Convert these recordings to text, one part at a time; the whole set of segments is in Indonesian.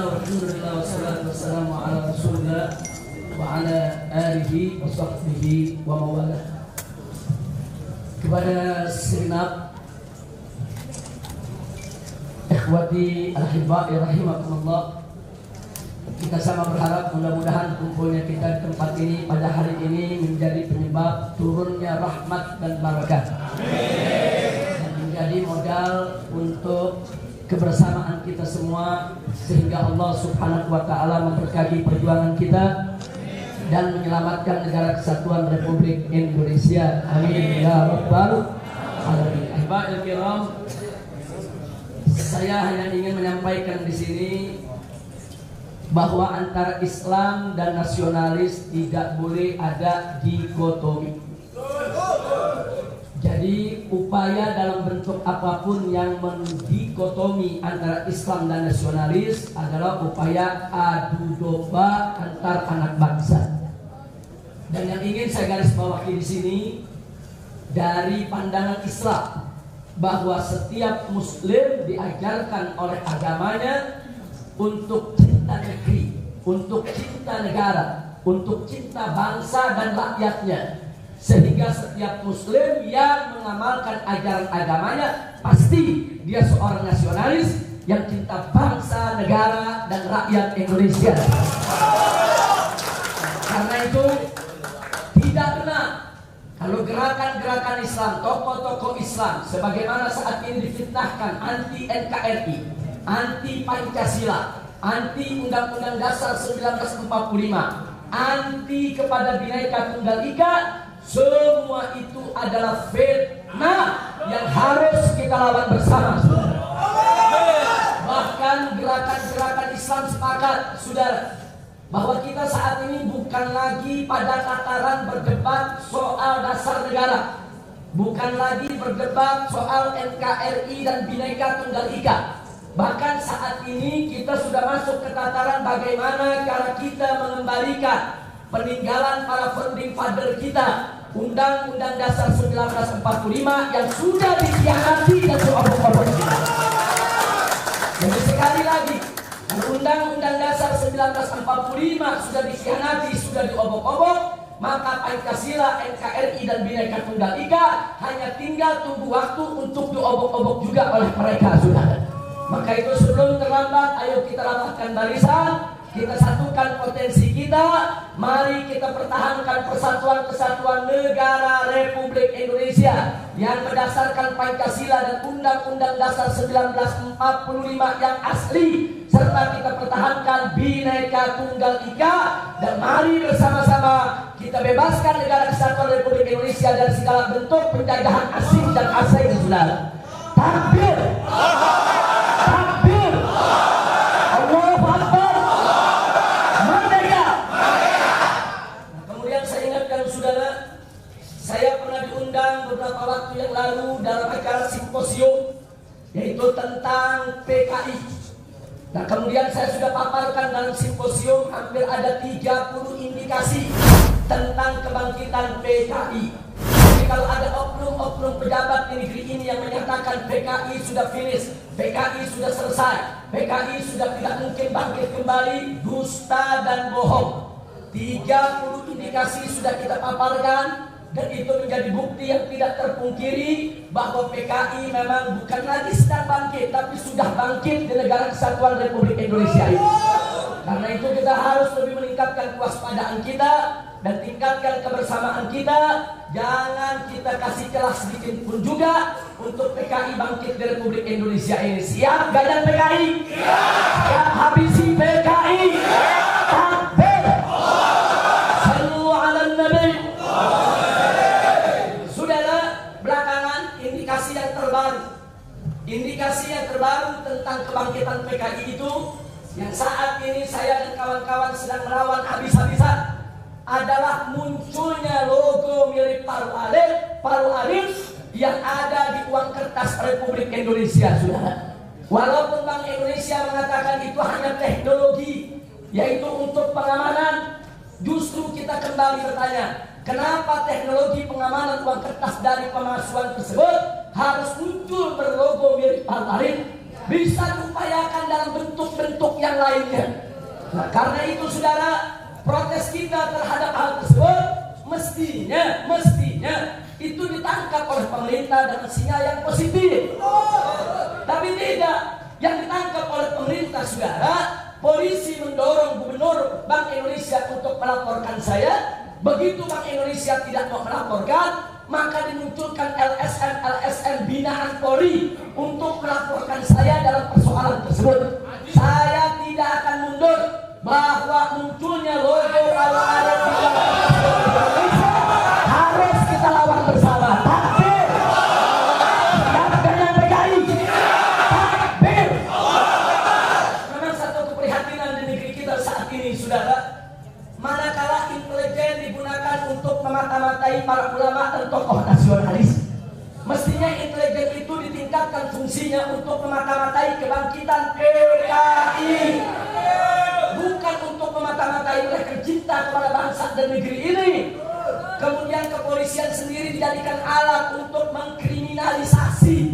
Bismillahirrahmanirrahim. Wassalatu wassalamu ala Rasulillah wa ala alihi wa sahbihi wa mawalah. Kepada segenap ikhwati al-ahibba'i rahimakumullah, kita sama berharap mudah-mudahan kumpulnya kita di tempat ini pada hari ini menjadi penyebab turunnya rahmat dan barakah. Dan menjadi modal untuk kebersamaan kita semua, sehingga Allah Subhanahu wa taala memberkahi perjuangan kita dan menyelamatkan negara kesatuan Republik Indonesia. Amin ya rabbal alamin. Ahibahil kiram, saya hanya ingin menyampaikan di sini bahwa antara Islam dan nasionalis tidak boleh ada dikotomi. Jadi upaya dalam bentuk apapun yang mendikotomi antara Islam dan nasionalis adalah upaya adu domba antar anak bangsa. Dan yang ingin saya garis bawahi di sini dari pandangan Islam, bahwa setiap Muslim diajarkan oleh agamanya untuk cinta negeri, untuk cinta negara, untuk cinta bangsa dan rakyatnya. Sehingga setiap Muslim yang mengamalkan ajaran agamanya pasti dia seorang nasionalis yang cinta bangsa, negara, dan rakyat Indonesia. Karena itu tidak benar kalau gerakan-gerakan Islam, tokoh-tokoh Islam sebagaimana saat ini difitnahkan anti NKRI, anti Pancasila, anti Undang-Undang Dasar 1945, anti kepada Bhinneka Tunggal Ika, semua itu adalah fitnah yang harus kita lawan bersama. Bahkan gerakan-gerakan Islam sepakat, saudara, bahwa kita saat ini bukan lagi pada tataran berdebat soal dasar negara, bukan lagi berdebat soal NKRI dan Bhinneka Tunggal Ika. Bahkan saat ini kita sudah masuk ke tataran bagaimana cara kita mengembalikan peninggalan para founding father kita, Undang-Undang Dasar 1945 yang sudah dikhianati dan diobok-obok. Jadi sekali lagi, Undang-Undang Dasar 1945 sudah dikhianati, sudah diobok-obok, maka Pancasila, NKRI dan Bhinneka Tunggal Ika hanya tinggal tunggu waktu untuk diobok-obok juga oleh mereka, saudara. Maka itu sebelum terlambat, ayo kita rapatkan barisan, kita satukan potensi kita, mari kita pertahankan persatuan-kesatuan negara Republik Indonesia yang berdasarkan Pancasila dan Undang-Undang Dasar 1945 yang asli, serta kita pertahankan Bhinneka Tunggal Ika, dan mari bersama-sama kita bebaskan negara kesatuan Republik Indonesia dari segala bentuk penjajahan asing dan asing, saudara. Takbir! Takbir! Allahu Akbar! Merdeka! Nah, kemudian saya ingatkan saudara, saya pernah diundang beberapa waktu yang lalu dalam acara simposium, yaitu tentang PKI. Nah, kemudian saya sudah paparkan dalam simposium hampir ada 30 indikasi tentang kebangkitan PKI. Jadi kalau ada oknum-oknum pejabat di negeri ini yang menyatakan PKI sudah finish, PKI sudah selesai, PKI sudah tidak mungkin bangkit kembali, dusta dan bohong. 30 indikasi sudah kita paparkan, dan itu menjadi bukti yang tidak terpungkiri bahwa PKI memang bukan lagi sedang bangkit, tapi sudah bangkit di negara kesatuan Republik Indonesia ini. Karena itu kita harus lebih meningkatkan kewaspadaan kita dan tingkatkan kebersamaan kita. Jangan kita kasih celah sedikit pun juga untuk PKI bangkit di Republik Indonesia ini. Siap gadang PKI? Siap habisi PKI? Takbir! Sallu ala Nabi! Saudara, belakangan indikasi yang terbaru tentang kebangkitan PKI itu, yang saat ini saya dan kawan-kawan sedang melawan habis-habisan, adalah munculnya logo mirip Paru Alis yang ada di uang kertas Republik Indonesia, saudara. Walaupun Bank Indonesia mengatakan itu hanya teknologi, yaitu untuk pengamanan, justru kita kembali bertanya, kenapa teknologi pengamanan uang kertas dari pemalsuan tersebut harus muncul berlogo mirip Paru Alis? bisa diupayakan dalam bentuk-bentuk yang lainnya. Nah, karena itu saudara, protes kita terhadap hal tersebut mestinya itu ditangkap oleh pemerintah dengan sinyal yang positif. Tapi tidak, yang ditangkap oleh pemerintah saudara, polisi mendorong Gubernur Bank Indonesia untuk melaporkan saya. Begitu Bank Indonesia tidak mau melaporkan, maka dimunculkan LSM binaan Polri untuk melaporkan saya dalam persoalan tersebut. Saya tidak akan mundur bahwa munculnya logo kalau ada di Indonesia harus kita lawan bersama. Takbir! Siapkan yang PKI! Takbir! Memang satu keprihatinan di negeri kita saat ini, saudara. Manakala intelijen digunakan untuk memata-matai para ulama dan tokoh nasionalis, mestinya intelijen itu ditingkatkan fungsinya untuk memata-matai kebangkitan PKI, bukan untuk memata-matai mereka cinta kepada bangsa dan negeri ini. Kemudian kepolisian sendiri dijadikan alat untuk mengkriminalisasi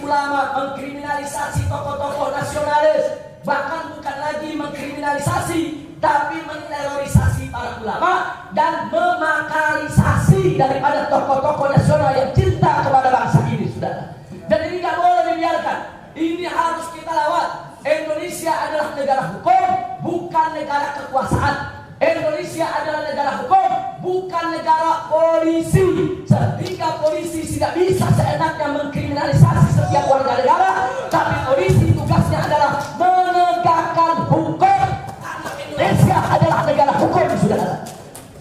ulama, mengkriminalisasi tokoh-tokoh nasionalis, bahkan bukan lagi mengkriminalisasi, tapi menerorisasi para ulama dan memakarisasi daripada tokoh-tokoh nasional yang cinta kepada bangsa ini, saudara. Dan ini tidak boleh dibiarkan. Ini harus kita lawan. Indonesia adalah negara hukum, bukan negara kekuasaan. Indonesia adalah negara hukum, bukan negara polisi. Sehingga polisi tidak bisa seenaknya mengkriminalisasi setiap warga negara, tapi polisi tugasnya adalah menegakkan hukum. Indonesia adalah negara hukum, saudara.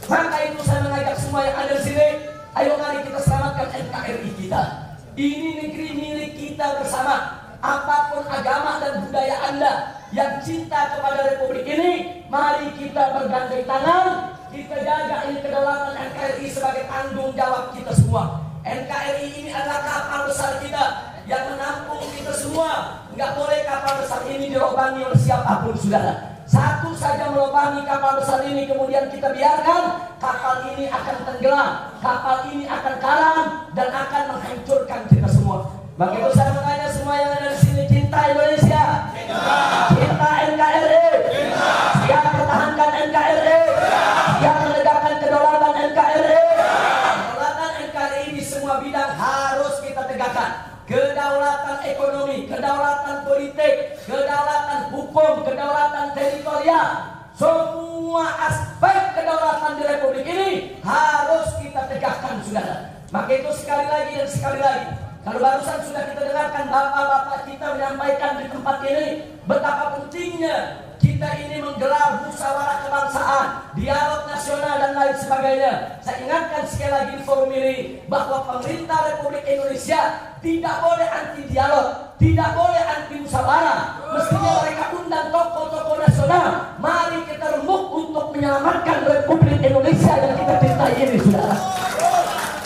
Maka itu saya mengajak semua yang ada di sini, ayo mari kita selamatkan NKRI kita. Ini negeri milik kita bersama. Apapun agama dan budaya Anda yang cinta kepada Republik ini, mari kita bergandeng tangan, kita jaga ini kedaulatan NKRI sebagai tanggung jawab kita semua. NKRI ini adalah kapal besar kita yang menampung kita semua. Nggak boleh kapal besar ini dilobangi oleh siapapun, saudara. Satu saja melobangi kapal besar ini, kemudian kita biarkan, kapal ini akan tenggelam, kapal ini akan karam dan akan menghancurkan kita semua. Maka itu saya bertanya semua yang ada di sini, cinta Indonesia, cinta NKRI, siap pertahankan NKRI, siap menegakkan kedaulatan NKRI. Kedaulatan NKRI di semua bidang harus kita tegakkan. Kedaulatan ekonomi, kedaulatan politik, kedaulatan hukum, kedaulatan teritorial, semua aspek kedaulatan di Republik ini harus kita tegakkan, saudara. Maka itu sekali lagi dan sekali lagi, kalau barusan sudah kita dengarkan bapak-bapak kita menyampaikan di tempat ini betapa pentingnya kita ini menggelar musyawarah kebangsaan, dialog nasional dan lain sebagainya. Saya ingatkan sekali lagi di forum ini bahwa pemerintah Republik Indonesia tidak boleh anti dialog, tidak boleh anti musyawarah. Mestinya mereka undang tokoh-tokoh nasional. Mari kita remuk untuk menyelamatkan Republik Indonesia yang kita cintai ini, saudara.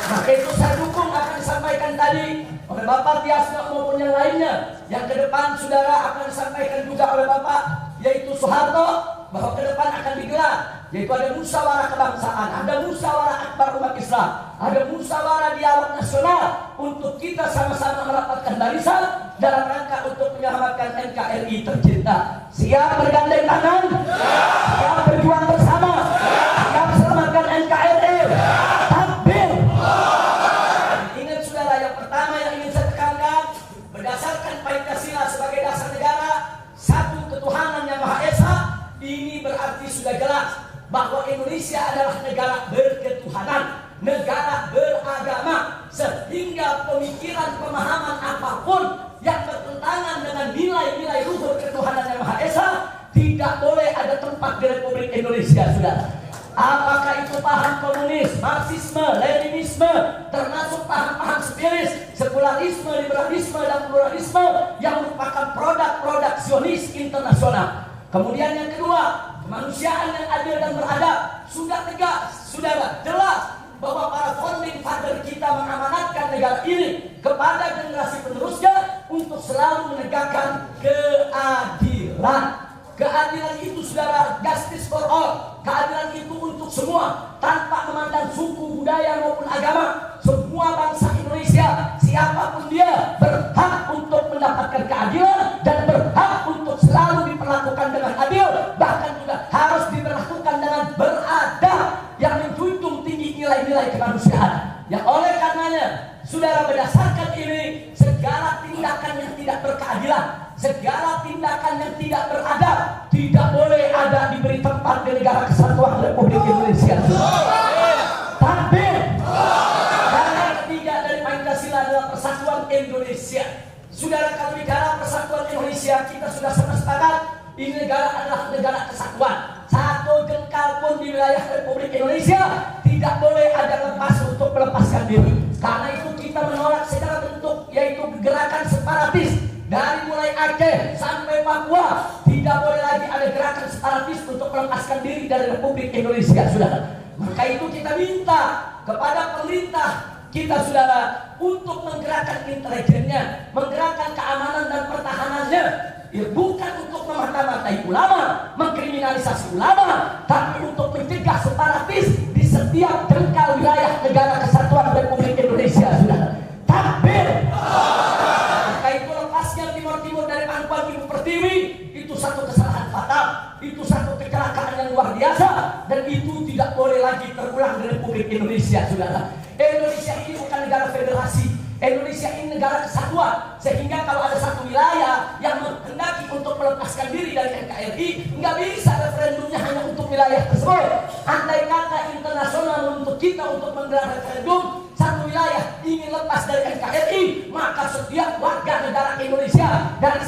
Maka itu saya dukung akan disampaikan tadi oleh Bapak Tiasno maupun yang lainnya. Yang ke depan saudara akan disampaikan juga oleh Bapak yaitu Soeharto, bahwa ke depan akan digelar yaitu ada musyawarah kebangsaan, ada musyawarah akbar umat Islam, ada musyawarah dialog nasional untuk kita sama-sama merapatkan barisan dalam rangka untuk menyelamatkan NKRI tercinta. Siap bergandeng tangan, siap berjuang bersama, siap selamatkan NKRI. Takbir. Ingat saudara, yang pertama yang ingin saya tekankan, berdasarkan Pancasila sebagai dasar negara, satu ketuhanan yang Maha Esa, ini berarti sudah jelas bahwa Indonesia adalah negara berketuhanan, negara beragama, sehingga pemikiran pemahaman apapun yang bertentangan dengan nilai-nilai luhur ketuhanan yang Maha Esa tidak boleh ada tempat di Republik Indonesia, saudara. Apakah itu paham komunis, marxisme, leninisme, termasuk paham-paham spiritus, sekularisme, liberalisme, dan pluralisme yang merupakan produk-produk Zionis internasional. Kemudian yang kedua, kemanusiaan yang adil dan beradab. Sudah tegas, saudara, jelas bahwa para founding father kita mengamanatkan negara ini kepada generasi penerusnya untuk selalu menegakkan keadilan. Keadilan itu, saudara, justice for all. Keadilan itu untuk semua, tanpa memandang suku, budaya maupun agama. Semua bangsa Indonesia, siapapun dia, berhak untuk mendapatkan tindakan yang tidak beradab tidak boleh ada diberi tempat di negara kesatuan Republik Indonesia. Takbir. Karena ketiga dari Pancasila adalah persatuan Indonesia. Saudara, kalau bicara persatuan Indonesia, kita sudah sepakat ini negara adalah negara kesatuan. Satu jengkal pun di wilayah Republik Indonesia tidak boleh ada lepas untuk melepaskan diri. Karena itu kita menolak segala bentuk yaitu gerakan separatis. Dari mulai Aceh sampai Papua tidak boleh lagi ada gerakan separatis untuk melepaskan diri dari Republik Indonesia, saudara. Maka itu kita minta kepada pemerintah kita, saudara, untuk menggerakkan intelijennya, menggerakkan keamanan dan pertahanannya. Ya, bukan untuk memata-matai ulama, mengkriminalisasi ulama, tapi untuk mencegah separatis di setiap jengkal wilayah negara kesatuan Republik Indonesia, saudara. Takbir. Maka itu lepasnya Timur dari pangkuan Ibu Pertiwi itu satu kesalahan fatal, itu satu kecelakaan yang luar biasa, dan itu tidak boleh lagi terulang di Republik Indonesia, saudara. Indonesia ini bukan negara federasi, Indonesia ini negara kesatuan, sehingga kalau ada satu wilayah yang menghendaki untuk melepaskan diri dari NKRI, nggak bisa referendumnya hanya untuk wilayah tersebut. Andai kata internasional menuntut kita untuk menggelar referendum, satu wilayah ingin lepas dari NKRI, maka setiap warga negara Indonesia dari